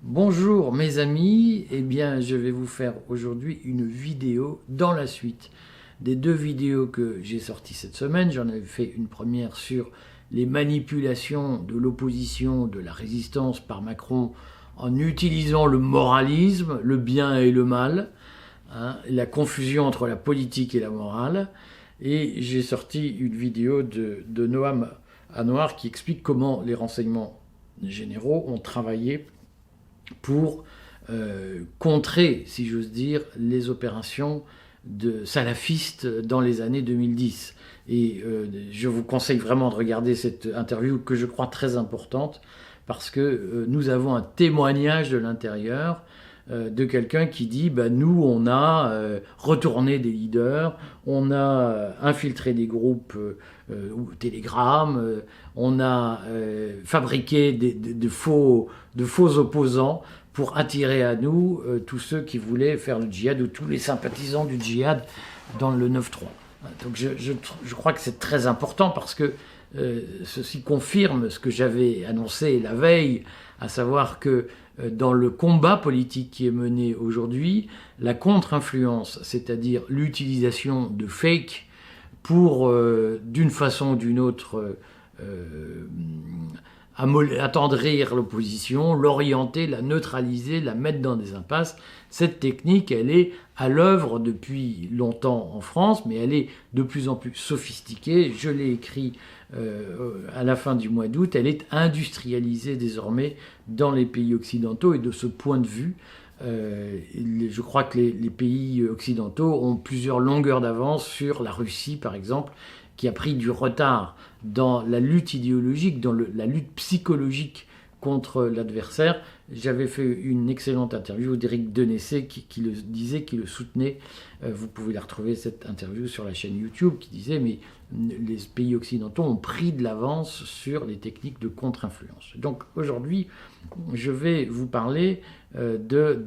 Bonjour mes amis, eh bien je vais vous faire aujourd'hui une vidéo dans la suite des deux vidéos que j'ai sorties cette semaine. J'en avais fait une première sur les manipulations de l'opposition, de la résistance par Macron en utilisant le moralisme, le bien et le mal, la confusion entre la politique et la morale. Et j'ai sorti une vidéo de Noam Anwar qui explique comment les renseignements généraux ont travaillé pour contrer, si j'ose dire, les opérations de salafistes dans les années 2010. Et je vous conseille vraiment de regarder cette interview que je crois très importante parce que nous avons un témoignage de l'intérieur de quelqu'un qui dit nous on a retourné des leaders, on a infiltré des groupes ou Telegram, on a fabriqué de faux opposants pour attirer à nous tous ceux qui voulaient faire le djihad ou tous les sympathisants du djihad dans le 9-3. Donc je crois que c'est très important parce que ceci confirme ce que j'avais annoncé la veille, à savoir que dans le combat politique qui est mené aujourd'hui, la contre-influence, c'est-à-dire l'utilisation de fake pour, d'une façon ou d'une autre, attendrir l'opposition, l'orienter, la neutraliser, la mettre dans des impasses. Cette technique, elle est à l'œuvre depuis longtemps en France, mais elle est de plus en plus sophistiquée. Je l'ai écrit à la fin du mois d'août. Elle est industrialisée désormais dans les pays occidentaux, et de ce point de vue, je crois que les pays occidentaux ont plusieurs longueurs d'avance sur la Russie, par exemple, qui a pris du retard dans la lutte idéologique, dans la lutte psychologique contre l'adversaire. J'avais fait une excellente interview d'Éric Denessé qui le disait, qui le soutenait. Vous pouvez la retrouver, cette interview, sur la chaîne YouTube, qui disait mais les pays occidentaux ont pris de l'avance sur les techniques de contre-influence. Donc aujourd'hui, je vais vous parler de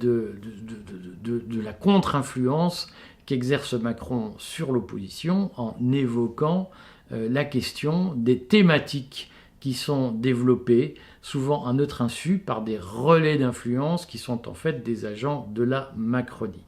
la contre-influence qu'exerce Macron sur l'opposition en évoquant la question des thématiques qui sont développées, souvent à notre insu, par des relais d'influence qui sont en fait des agents de la Macronie.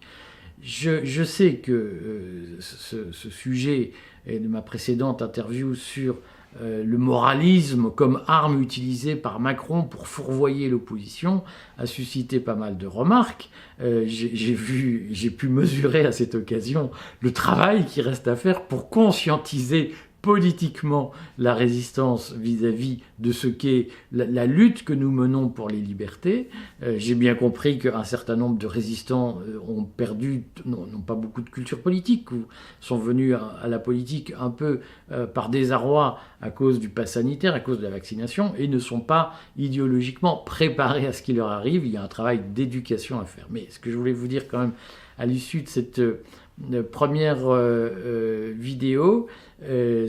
Je sais que ce sujet et de ma précédente interview sur le moralisme comme arme utilisée par Macron pour fourvoyer l'opposition a suscité pas mal de remarques. J'ai pu mesurer à cette occasion le travail qui reste à faire pour conscientiser politiquement la résistance vis-à-vis de ce qu'est la lutte que nous menons pour les libertés. J'ai bien compris qu'un certain nombre de résistants n'ont pas beaucoup de culture politique, ou sont venus à la politique un peu par désarroi à cause du pass sanitaire, à cause de la vaccination, et ne sont pas idéologiquement préparés à ce qui leur arrive. Il y a un travail d'éducation à faire. Mais ce que je voulais vous dire quand même à l'issue de cette première vidéo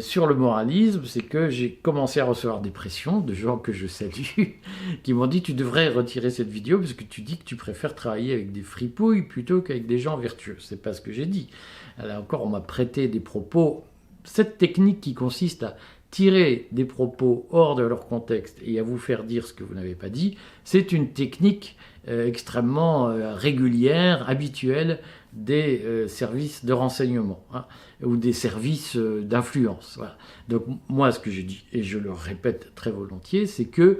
sur le moralisme, c'est que j'ai commencé à recevoir des pressions de gens que je salue qui m'ont dit tu devrais retirer cette vidéo parce que tu dis que tu préfères travailler avec des fripouilles plutôt qu'avec des gens vertueux. C'est pas ce que j'ai dit. Là encore, on m'a prêté des propos. Cette technique qui consiste à tirer des propos hors de leur contexte et à vous faire dire ce que vous n'avez pas dit, c'est une technique extrêmement régulière, habituelle des services de renseignement ou des services d'influence. Voilà. Donc moi, ce que je dis, et je le répète très volontiers, c'est que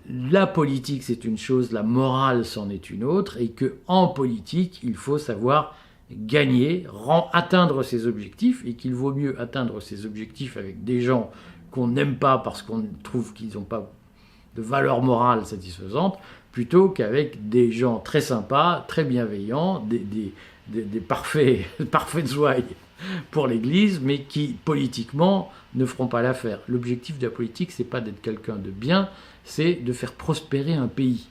la politique, c'est une chose, la morale, c'en est une autre, et qu'en politique, il faut savoir gagner, atteindre ses objectifs, et qu'il vaut mieux atteindre ses objectifs avec des gens qu'on n'aime pas parce qu'on trouve qu'ils n'ont pas de valeur morale satisfaisante, plutôt qu'avec des gens très sympas, très bienveillants, des parfaits ouailles pour l'Église, mais qui, politiquement, ne feront pas l'affaire. L'objectif de la politique, c'est pas d'être quelqu'un de bien, c'est de faire prospérer un pays.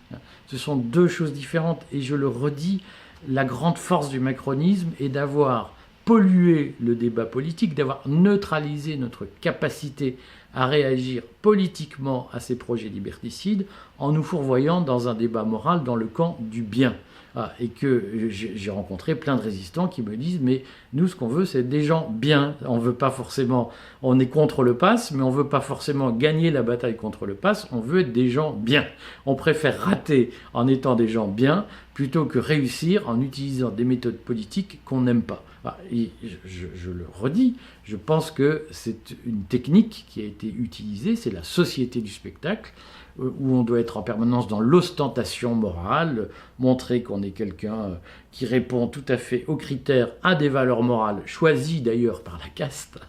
Ce sont deux choses différentes, et je le redis, la grande force du macronisme est d'avoir pollué le débat politique, d'avoir neutralisé notre capacité à réagir politiquement à ces projets liberticides en nous fourvoyant dans un débat moral dans le camp du bien. Et que j'ai rencontré plein de résistants qui me disent « mais nous, ce qu'on veut, c'est des gens bien. On veut pas forcément... On est contre le pass, mais on veut pas forcément gagner la bataille contre le pass. On veut être des gens bien. On préfère rater en étant des gens bien plutôt que réussir en utilisant des méthodes politiques qu'on n'aime pas. » Et je le redis, je pense que c'est une technique qui a été utilisée, c'est la société du spectacle, où on doit être en permanence dans l'ostentation morale, montrer qu'on est quelqu'un qui répond tout à fait aux critères, à des valeurs morales, choisies d'ailleurs par la caste,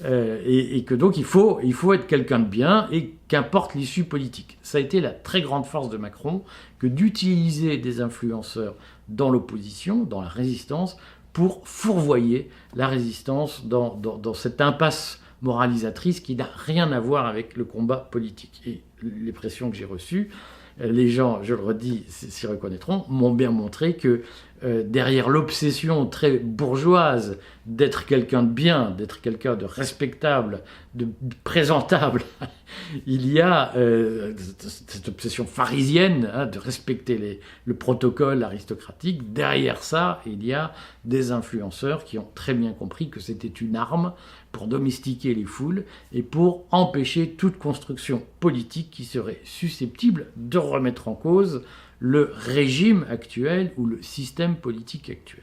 et que donc il faut être quelqu'un de bien, et qu'importe l'issue politique. Ça a été la très grande force de Macron, que d'utiliser des influenceurs dans l'opposition, dans la résistance, pour fourvoyer la résistance dans cette impasse moralisatrice qui n'a rien à voir avec le combat politique. Et les pressions que j'ai reçues, les gens, je le redis, s'y reconnaîtront, m'ont bien montré que derrière l'obsession très bourgeoise d'être quelqu'un de bien, d'être quelqu'un de respectable, de présentable, il y a cette obsession pharisienne de respecter le protocole aristocratique. Derrière ça, il y a des influenceurs qui ont très bien compris que c'était une arme pour domestiquer les foules et pour empêcher toute construction politique qui serait susceptible de remettre en cause le régime actuel ou le système politique actuel.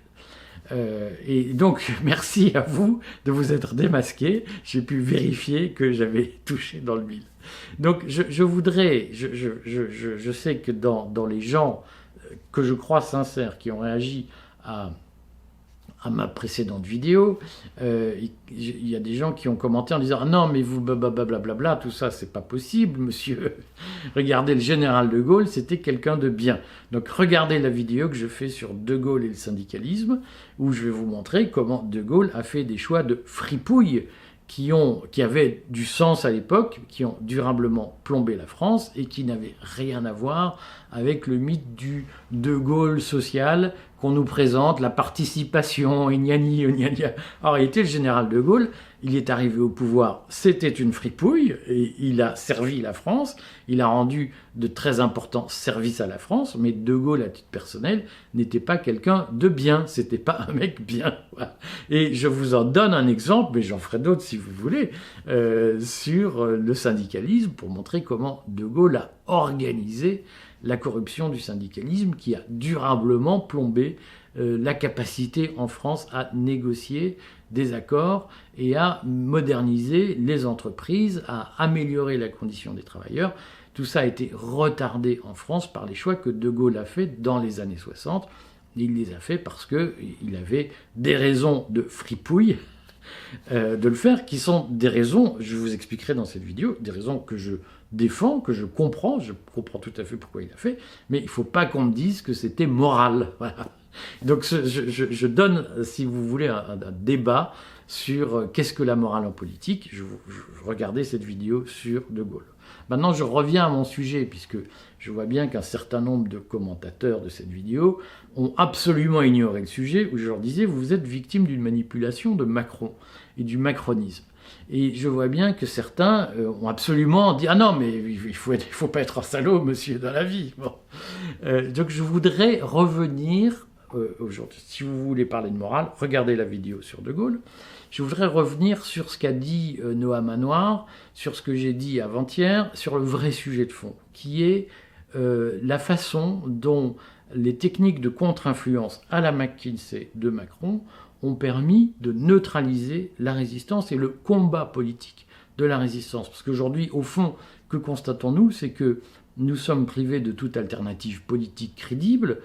Et donc, merci à vous de vous être démasqué. J'ai pu vérifier que j'avais touché dans le mille. Donc, je voudrais, je sais que dans les gens que je crois sincères qui ont réagi à ma précédente vidéo, il y a des gens qui ont commenté en disant « Ah non, mais vous, blablabla, tout ça, c'est pas possible, monsieur. Regardez, le général de Gaulle, c'était quelqu'un de bien. » Donc regardez la vidéo que je fais sur De Gaulle et le syndicalisme, où je vais vous montrer comment De Gaulle a fait des choix de fripouille qui avaient du sens à l'époque, qui ont durablement plombé la France et qui n'avaient rien à voir avec le mythe du De Gaulle social qu'on nous présente, la participation, ignani, en réalité, le général de Gaulle, il est arrivé au pouvoir, c'était une fripouille, et il a servi la France, il a rendu de très importants services à la France, mais de Gaulle, à titre personnel, n'était pas quelqu'un de bien, c'était pas un mec bien. Et je vous en donne un exemple, mais j'en ferai d'autres si vous voulez, sur le syndicalisme, pour montrer comment de Gaulle a organisé la corruption du syndicalisme qui a durablement plombé la capacité en France à négocier des accords et à moderniser les entreprises, à améliorer la condition des travailleurs. Tout ça a été retardé en France par les choix que De Gaulle a fait dans les années 60. Il les a fait parce qu'il avait des raisons de fripouille de le faire, qui sont des raisons, je vous expliquerai dans cette vidéo, des raisons que je défends, que je comprends tout à fait pourquoi il a fait, mais il ne faut pas qu'on me dise que c'était moral. Voilà. Donc je donne, si vous voulez, un débat sur qu'est-ce que la morale en politique. Je regardais cette vidéo sur De Gaulle. Maintenant, je reviens à mon sujet, puisque je vois bien qu'un certain nombre de commentateurs de cette vidéo ont absolument ignoré le sujet, où je leur disais, vous êtes victime d'une manipulation de Macron et du macronisme. Et je vois bien que certains ont absolument dit « Ah non, mais il faut pas être un salaud, monsieur, dans la vie. » Bon. Donc je voudrais revenir aujourd'hui. Si vous voulez parler de morale, regardez la vidéo sur De Gaulle. Je voudrais revenir sur ce qu'a dit Noah Manoir, sur ce que j'ai dit avant-hier, sur le vrai sujet de fond, qui est la façon dont les techniques de contre-influence à la McKinsey de Macron ont permis de neutraliser la résistance et le combat politique de la résistance. Parce qu'aujourd'hui, au fond, que constatons-nous, c'est que nous sommes privés de toute alternative politique crédible.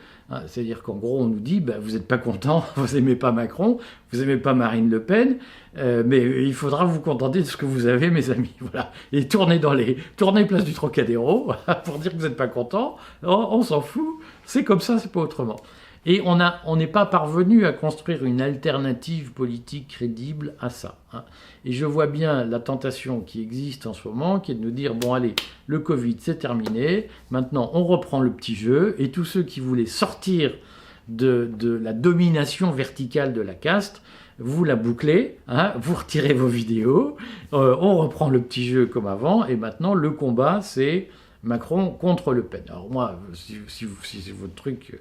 C'est-à-dire qu'en gros, on nous dit vous n'êtes pas content, vous n'aimez pas Macron, vous n'aimez pas Marine Le Pen, mais il faudra vous contenter de ce que vous avez, mes amis. Voilà. Et tournez place du Trocadéro pour dire que vous n'êtes pas content. On s'en fout. C'est comme ça, c'est pas autrement. Et on n'est pas parvenu à construire une alternative politique crédible à ça. Et je vois bien la tentation qui existe en ce moment, qui est de nous dire, bon allez, le Covid c'est terminé, maintenant on reprend le petit jeu, et tous ceux qui voulaient sortir de la domination verticale de la caste, vous la bouclez, hein, vous retirez vos vidéos, on reprend le petit jeu comme avant, et maintenant le combat c'est Macron contre Le Pen. Alors moi, si c'est votre truc,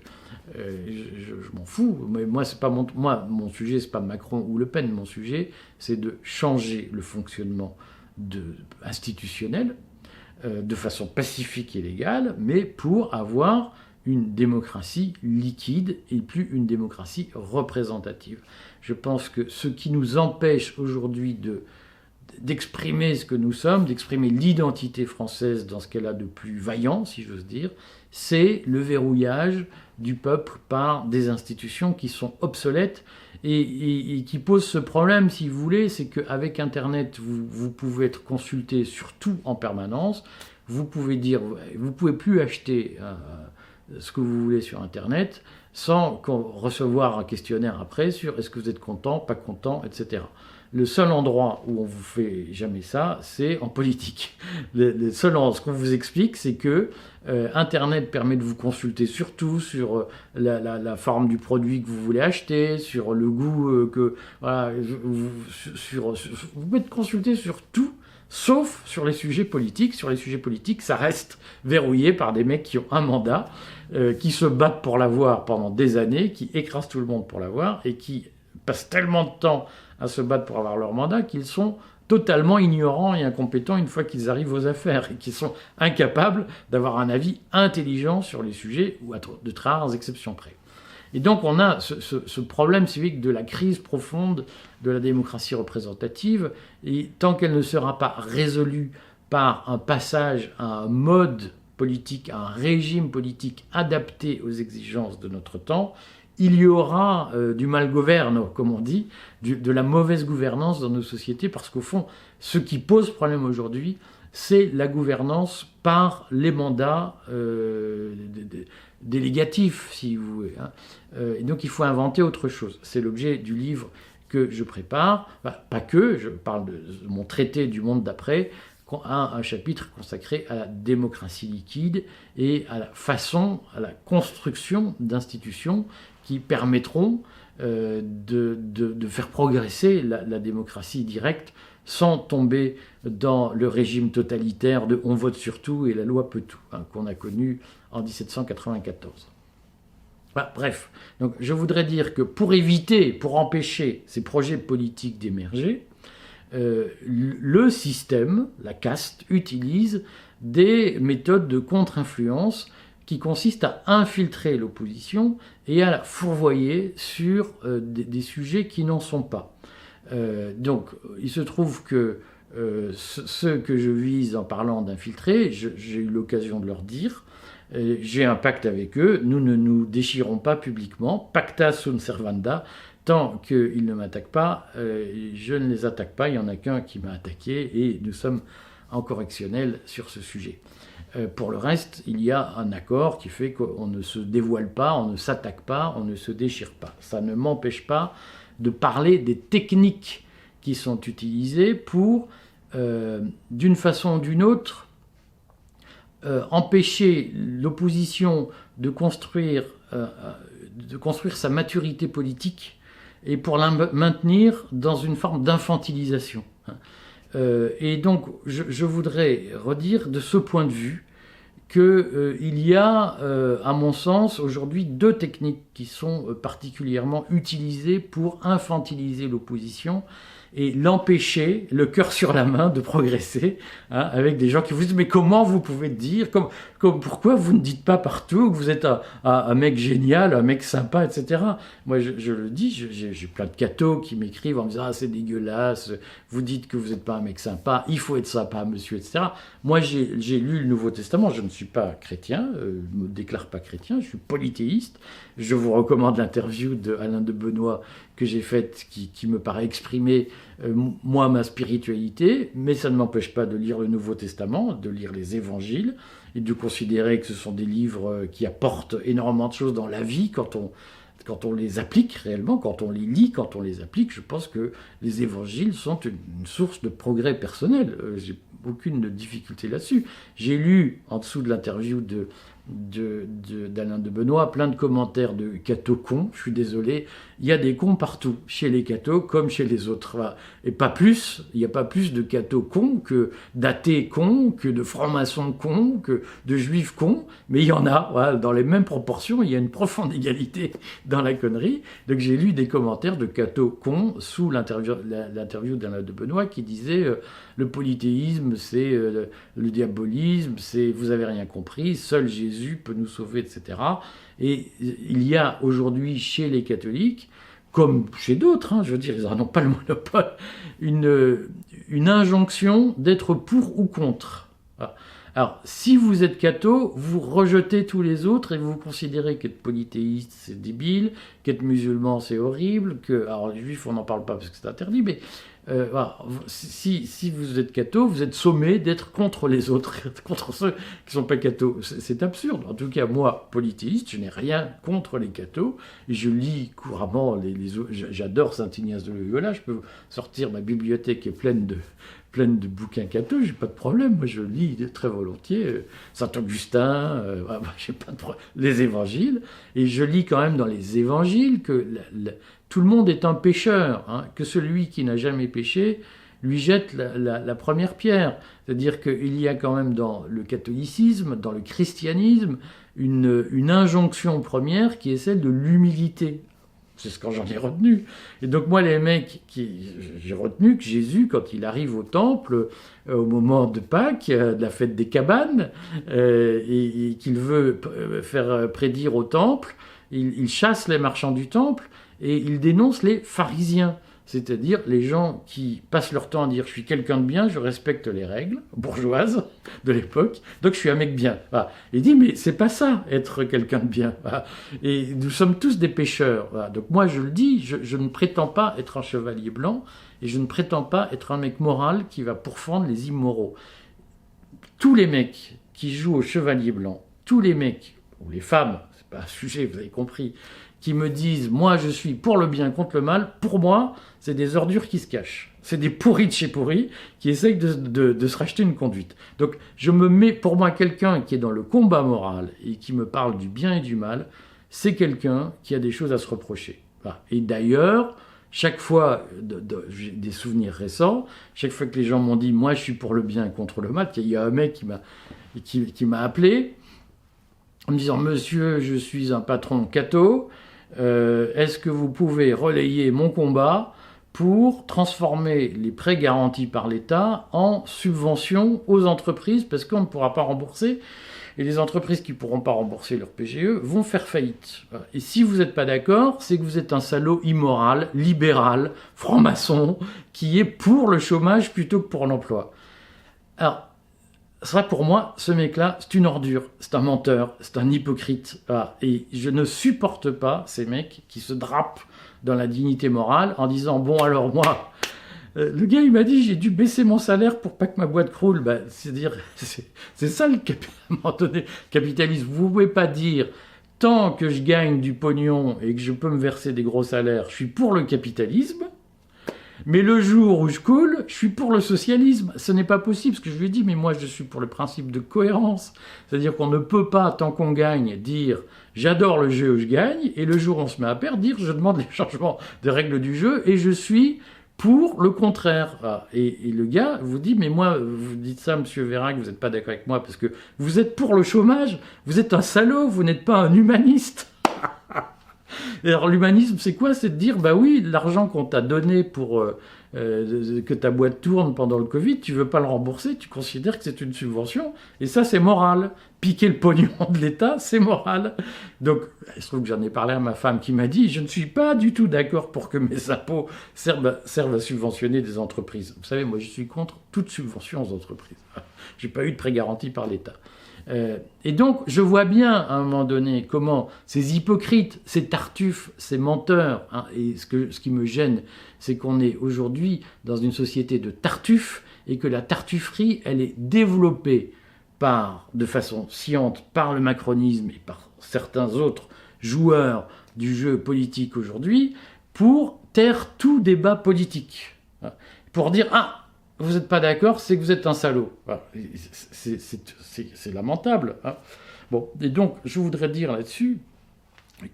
je m'en fous, mais moi, c'est pas mon sujet, c'est pas Macron ou Le Pen, mon sujet c'est de changer le fonctionnement institutionnel de façon pacifique et légale, mais pour avoir une démocratie liquide et plus une démocratie représentative. Je pense que ce qui nous empêche aujourd'hui d'exprimer ce que nous sommes, d'exprimer l'identité française dans ce qu'elle a de plus vaillant, si j'ose dire, c'est le verrouillage du peuple par des institutions qui sont obsolètes et qui posent ce problème, si vous voulez, c'est qu'avec Internet, vous pouvez être consulté sur tout en permanence, vous pouvez plus acheter ce que vous voulez sur Internet sans recevoir un questionnaire après sur est-ce que vous êtes content, pas content, etc. Le seul endroit où on vous fait jamais ça, c'est en politique. Ce qu'on vous explique, c'est que Internet permet de vous consulter sur tout, sur la forme du produit que vous voulez acheter, sur le goût voilà, vous pouvez être consulté sur tout, sauf sur les sujets politiques. Sur les sujets politiques, ça reste verrouillé par des mecs qui ont un mandat, qui se battent pour l'avoir pendant des années, qui écrasent tout le monde pour l'avoir, et qui passent tellement de temps à se battre pour avoir leur mandat qu'ils sont totalement ignorants et incompétents une fois qu'ils arrivent aux affaires, et qu'ils sont incapables d'avoir un avis intelligent sur les sujets, ou à de très rares exceptions près. Et donc on a ce problème civique de la crise profonde de la démocratie représentative, et tant qu'elle ne sera pas résolue par un passage à un mode politique, à un régime politique adapté aux exigences de notre temps, il y aura du mal-gouverne, comme on dit, de la mauvaise gouvernance dans nos sociétés, parce qu'au fond, ce qui pose problème aujourd'hui, c'est la gouvernance par les mandats délégatifs, si vous voulez. Et donc il faut inventer autre chose. C'est l'objet du livre que je prépare, pas que, je parle de mon traité du monde d'après, un chapitre consacré à la démocratie liquide et à la construction d'institutions qui permettront de faire progresser la démocratie directe sans tomber dans le régime totalitaire de « on vote sur tout et la loi peut tout », qu'on a connu en 1794. Bref, donc je voudrais dire que pour empêcher ces projets politiques d'émerger, le système, la caste, utilise des méthodes de contre-influence qui consistent à infiltrer l'opposition et à la fourvoyer sur des sujets qui n'en sont pas. Donc, il se trouve que ceux que je vise en parlant d'infiltrer, j'ai eu l'occasion de leur dire, j'ai un pacte avec eux, nous ne nous déchirons pas publiquement, pacta sunt servanda, tant qu'ils ne m'attaquent pas, je ne les attaque pas, il n'y en a qu'un qui m'a attaqué et nous sommes en correctionnel sur ce sujet. Pour le reste, il y a un accord qui fait qu'on ne se dévoile pas, on ne s'attaque pas, on ne se déchire pas. Ça ne m'empêche pas de parler des techniques qui sont utilisées pour, d'une façon ou d'une autre, empêcher l'opposition de construire sa maturité politique et pour la maintenir dans une forme d'infantilisation. Et donc, je voudrais redire de ce point de vue qu'il y a, à mon sens, aujourd'hui deux techniques qui sont particulièrement utilisées pour infantiliser l'opposition et l'empêcher, le cœur sur la main, de progresser, avec des gens qui vous disent « mais comment vous pouvez dire, pourquoi vous ne dites pas partout que vous êtes un mec génial, un mec sympa, etc. » Moi, je le dis, j'ai plein de cathos qui m'écrivent en me disant « ah, c'est dégueulasse, vous dites que vous n'êtes pas un mec sympa, il faut être sympa, monsieur, etc. » Moi, j'ai lu le Nouveau Testament, je ne suis pas chrétien, je ne me déclare pas chrétien, je suis polythéiste. Je vous recommande l'interview d'Alain de Benoît que j'ai faite, qui me paraît exprimer, moi, ma spiritualité, mais ça ne m'empêche pas de lire le Nouveau Testament, de lire les évangiles, et de considérer que ce sont des livres qui apportent énormément de choses dans la vie quand on les applique réellement, quand on les lit, quand on les applique. Je pense que les évangiles sont une source de progrès personnel. J'ai aucune difficulté là-dessus. J'ai lu, en dessous de l'interview d'Alain de Benoît, plein de commentaires de cathos cons, je suis désolé, il y a des cons partout, chez les cathos comme chez les autres. Voilà. Et pas plus, il n'y a pas plus de cathos cons que d'athées cons, que de francs-maçons cons, que de juifs cons, mais il y en a, voilà, dans les mêmes proportions, il y a une profonde égalité dans la connerie. Donc j'ai lu des commentaires de cathos cons sous l'interview d'Alain de Benoît qui disait le polythéisme, c'est le diabolisme, c'est vous avez rien compris, seul Jésus peut nous sauver, etc. Et il y a aujourd'hui chez les catholiques, comme chez d'autres, je veux dire, ils n'en ont pas le monopole, une injonction d'être pour ou contre. Voilà. Alors, si vous êtes catho, vous rejetez tous les autres et vous considérez qu'être polythéiste, c'est débile, qu'être musulman, c'est horrible, alors les juifs, on n'en parle pas parce que c'est interdit, mais voilà, si vous êtes catho, vous êtes sommé d'être contre les autres, contre ceux qui ne sont pas cathos. C'est absurde. En tout cas, moi, polythéiste, je n'ai rien contre les cathos. Et je lis couramment, j'adore Saint-Ignace de Loyola, je peux sortir, ma bibliothèque est pleine de bouquins cathos, j'ai pas de problème. Moi, je lis très volontiers Saint-Augustin, j'ai pas de problème, les évangiles. Et je lis quand même dans les évangiles que tout le monde est un pécheur, que celui qui n'a jamais péché lui jette la première pierre. C'est-à-dire qu'il y a quand même dans le catholicisme, dans le christianisme, une injonction première qui est celle de l'humilité. C'est ce que j'en ai retenu. Et donc moi, les mecs, j'ai retenu que Jésus, quand il arrive au temple, au moment de Pâques, de la fête des cabanes, et qu'il veut faire prédire au temple, il chasse les marchands du temple, et il dénonce les pharisiens, c'est-à-dire les gens qui passent leur temps à dire « je suis quelqu'un de bien, je respecte les règles bourgeoises de l'époque, donc je suis un mec bien ». Voilà. Il dit « mais c'est pas ça, être quelqu'un de bien voilà. ». Et nous sommes tous des pécheurs. Voilà. Donc moi je le dis, je ne prétends pas être un chevalier blanc, et je ne prétends pas être un mec moral qui va pourfendre les immoraux. Tous les mecs qui jouent au chevalier blanc, tous les mecs, ou les femmes, c'est pas un sujet, vous avez compris, qui me disent « moi je suis pour le bien contre le mal », pour moi, c'est des ordures qui se cachent. C'est des pourris de chez pourris qui essayent de se racheter une conduite. Donc je me mets, pour moi, quelqu'un qui est dans le combat moral et qui me parle du bien et du mal, c'est quelqu'un qui a des choses à se reprocher. Voilà. Et d'ailleurs, chaque fois, j'ai des souvenirs récents, chaque fois que les gens m'ont dit « moi je suis pour le bien contre le mal », il y a un mec qui m'a appelé en me disant « monsieur, je suis un patron catho, est-ce que vous pouvez relayer mon combat pour transformer les prêts garantis par l'État en subventions aux entreprises parce qu'on ne pourra pas rembourser et les entreprises qui ne pourront pas rembourser leur PGE vont faire faillite. Et si vous n'êtes pas d'accord, c'est que vous êtes un salaud immoral, libéral, franc-maçon, qui est pour le chômage plutôt que pour l'emploi. » Alors, ça, pour moi, ce mec-là, c'est une ordure, c'est un menteur, c'est un hypocrite. Voilà. Et je ne supporte pas ces mecs qui se drapent dans la dignité morale en disant « bon, alors moi, le gars, il m'a dit j'ai dû baisser mon salaire pour pas que ma boîte croule. » C'est-à-dire, c'est ça le capitalisme. Vous ne pouvez pas dire « tant que je gagne du pognon et que je peux me verser des gros salaires, je suis pour le capitalisme ». Mais le jour où je coule, je suis pour le socialisme. Ce n'est pas possible, parce que je lui ai dit, mais moi je suis pour le principe de cohérence. C'est-à-dire qu'on ne peut pas, tant qu'on gagne, dire « j'adore le jeu où je gagne », et le jour où on se met à perdre, dire « je demande les changements de règles du jeu », et je suis pour le contraire. Ah, et le gars vous dit « mais moi, vous dites ça, monsieur Vérac, vous n'êtes pas d'accord avec moi, parce que vous êtes pour le chômage, vous êtes un salaud, vous n'êtes pas un humaniste ». Et alors l'humanisme, c'est quoi? C'est de dire, bah oui, l'argent qu'on t'a donné pour que ta boîte tourne pendant le Covid, tu veux pas le rembourser, tu considères que c'est une subvention, et ça c'est moral. Piquer le pognon de l'État, c'est moral. Donc, il se trouve que j'en ai parlé à ma femme qui m'a dit, je ne suis pas du tout d'accord pour que mes impôts servent à subventionner des entreprises. Vous savez, moi je suis contre toute subvention aux entreprises. J'ai pas eu de prêt garanti par l'État. Et donc, je vois bien, à un moment donné, comment ces hypocrites, ces tartuffes, ces menteurs, et ce qui me gêne, c'est qu'on est aujourd'hui dans une société de tartuffes, et que la tartufferie, elle est développée de façon sciente par le macronisme et par certains autres joueurs du jeu politique aujourd'hui, pour taire tout débat politique. Pour dire, vous n'êtes pas d'accord, c'est que vous êtes un salaud. C'est lamentable. Bon, et donc, je voudrais dire là-dessus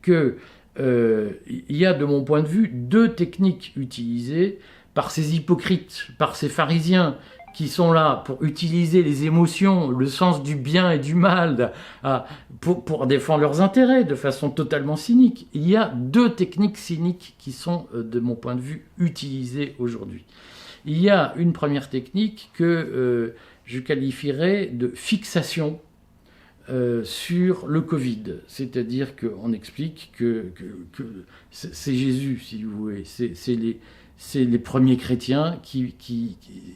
que il y a, de mon point de vue, deux techniques utilisées par ces hypocrites, par ces pharisiens qui sont là pour utiliser les émotions, le sens du bien et du mal, pour défendre leurs intérêts de façon totalement cynique. Il y a deux techniques cyniques qui sont, de mon point de vue, utilisées aujourd'hui. Il y a une première technique que je qualifierais de fixation sur le Covid. C'est-à-dire qu'on explique que c'est Jésus, si vous voulez, c'est les premiers chrétiens qui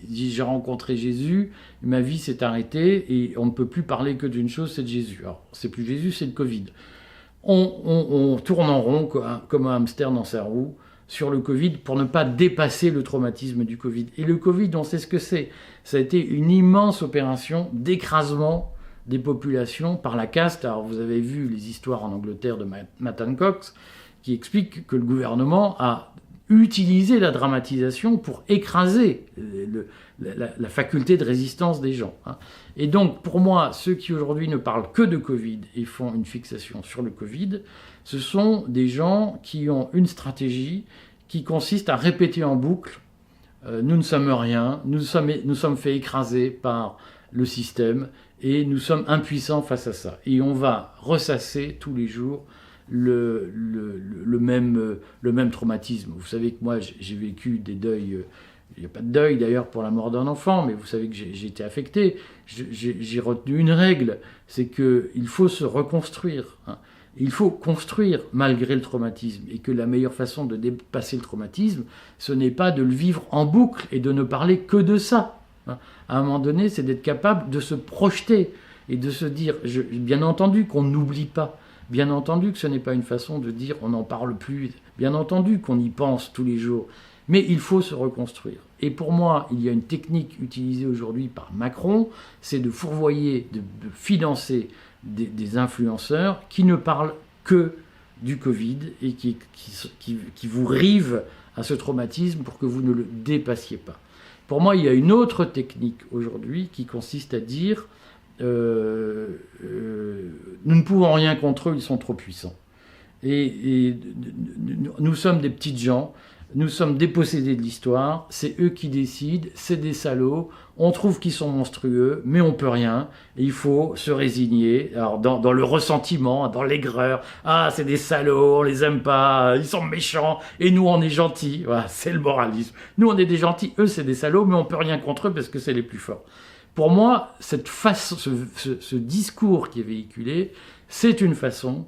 disent « j'ai rencontré Jésus, ma vie s'est arrêtée et on ne peut plus parler que d'une chose, c'est de Jésus ». Alors, c'est plus Jésus, c'est le Covid. On tourne en rond comme un hamster dans sa roue sur le Covid pour ne pas dépasser le traumatisme du Covid. Et le Covid, on sait ce que c'est. Ça a été une immense opération d'écrasement des populations par la caste. Alors, vous avez vu les histoires en Angleterre de Matt Hancock qui expliquent que le gouvernement a utiliser la dramatisation pour écraser la faculté de résistance des gens. Et donc, pour moi, ceux qui aujourd'hui ne parlent que de Covid et font une fixation sur le Covid, ce sont des gens qui ont une stratégie qui consiste à répéter en boucle « nous ne sommes rien, nous sommes fait écraser par le système et nous sommes impuissants face à ça ». Et on va ressasser tous les jours le même traumatisme. Vous savez que moi, j'ai vécu des deuils. Il n'y a pas de deuil d'ailleurs pour la mort d'un enfant, mais vous savez que j'ai été affecté. J'ai retenu une règle, c'est qu'il faut se reconstruire. Il faut construire malgré le traumatisme, et que la meilleure façon de dépasser le traumatisme, ce n'est pas de le vivre en boucle et de ne parler que de ça. À un moment donné, c'est d'être capable de se projeter et de se dire, bien entendu qu'on n'oublie pas. Bien entendu que ce n'est pas une façon de dire on n'en parle plus, bien entendu qu'on y pense tous les jours, mais il faut se reconstruire. Et pour moi, il y a une technique utilisée aujourd'hui par Macron, c'est de fourvoyer, de financer des influenceurs qui ne parlent que du Covid et qui vous rivent à ce traumatisme pour que vous ne le dépassiez pas. Pour moi, il y a une autre technique aujourd'hui qui consiste à dire nous ne pouvons rien contre eux, ils sont trop puissants. Et nous sommes des petites gens, nous sommes dépossédés de l'histoire, c'est eux qui décident, c'est des salauds, on trouve qu'ils sont monstrueux, mais on peut rien, et il faut se résigner, alors dans le ressentiment, dans l'aigreur, ah c'est des salauds, on les aime pas, ils sont méchants, et nous on est gentils, voilà, c'est le moralisme. Nous on est des gentils, eux c'est des salauds, mais on peut rien contre eux parce que c'est les plus forts. Pour moi, ce discours qui est véhiculé, c'est une façon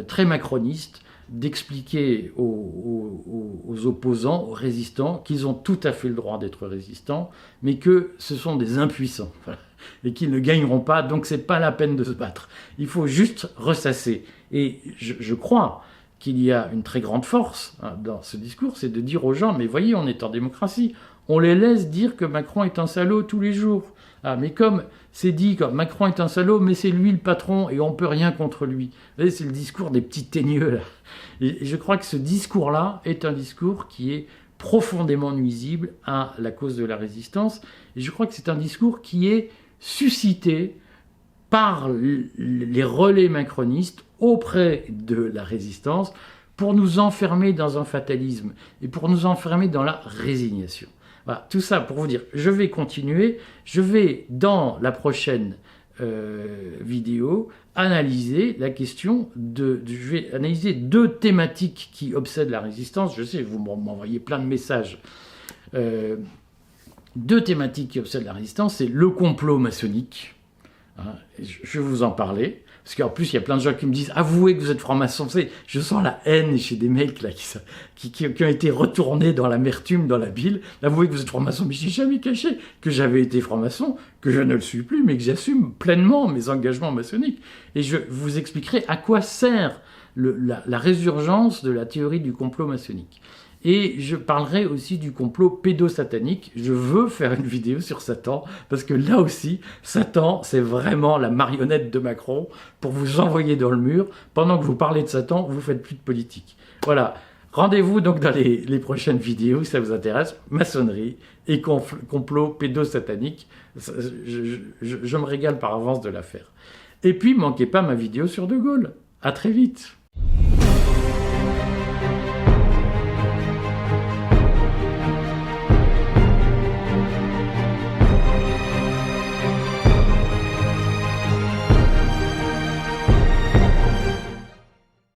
très macroniste d'expliquer aux opposants, aux résistants, qu'ils ont tout à fait le droit d'être résistants, mais que ce sont des impuissants, voilà, et qu'ils ne gagneront pas, donc c'est pas la peine de se battre. Il faut juste ressasser. Et je crois qu'il y a une très grande force dans ce discours, c'est de dire aux gens, mais voyez, on est en démocratie, on les laisse dire que Macron est un salaud tous les jours. Ah, mais comme c'est dit, comme Macron est un salaud, mais c'est lui le patron et on ne peut rien contre lui. Vous voyez, c'est le discours des petits teigneux, là. Et je crois que ce discours-là est un discours qui est profondément nuisible à la cause de la résistance. Et je crois que c'est un discours qui est suscité par les relais macronistes auprès de la résistance pour nous enfermer dans un fatalisme et pour nous enfermer dans la résignation. Voilà, tout ça pour vous dire, je vais continuer, je vais dans la prochaine vidéo analyser la question je vais analyser deux thématiques qui obsèdent la résistance. Je sais, vous m'envoyez plein de messages. Deux thématiques qui obsèdent la résistance, c'est le complot maçonnique. Je vais vous en parler. Parce qu'en plus, il y a plein de gens qui me disent « Avouez que vous êtes franc-maçon ». Je sens la haine chez des mecs là, qui ont été retournés dans l'amertume, dans la bile. « Avouez que vous êtes franc-maçon ». Mais je n'ai jamais caché que j'avais été franc-maçon, que je ne le suis plus, mais que j'assume pleinement mes engagements maçonniques. Et je vous expliquerai à quoi sert la résurgence de la théorie du complot maçonnique. Et je parlerai aussi du complot pédosatanique. Je veux faire une vidéo sur Satan, parce que là aussi, Satan, c'est vraiment la marionnette de Macron pour vous envoyer dans le mur. Pendant que vous parlez de Satan, vous ne faites plus de politique. Voilà. Rendez-vous donc dans les prochaines vidéos, si ça vous intéresse. Maçonnerie et complot pédosatanique. Je me régale par avance de l'affaire. Et puis, manquez pas ma vidéo sur De Gaulle. À très vite.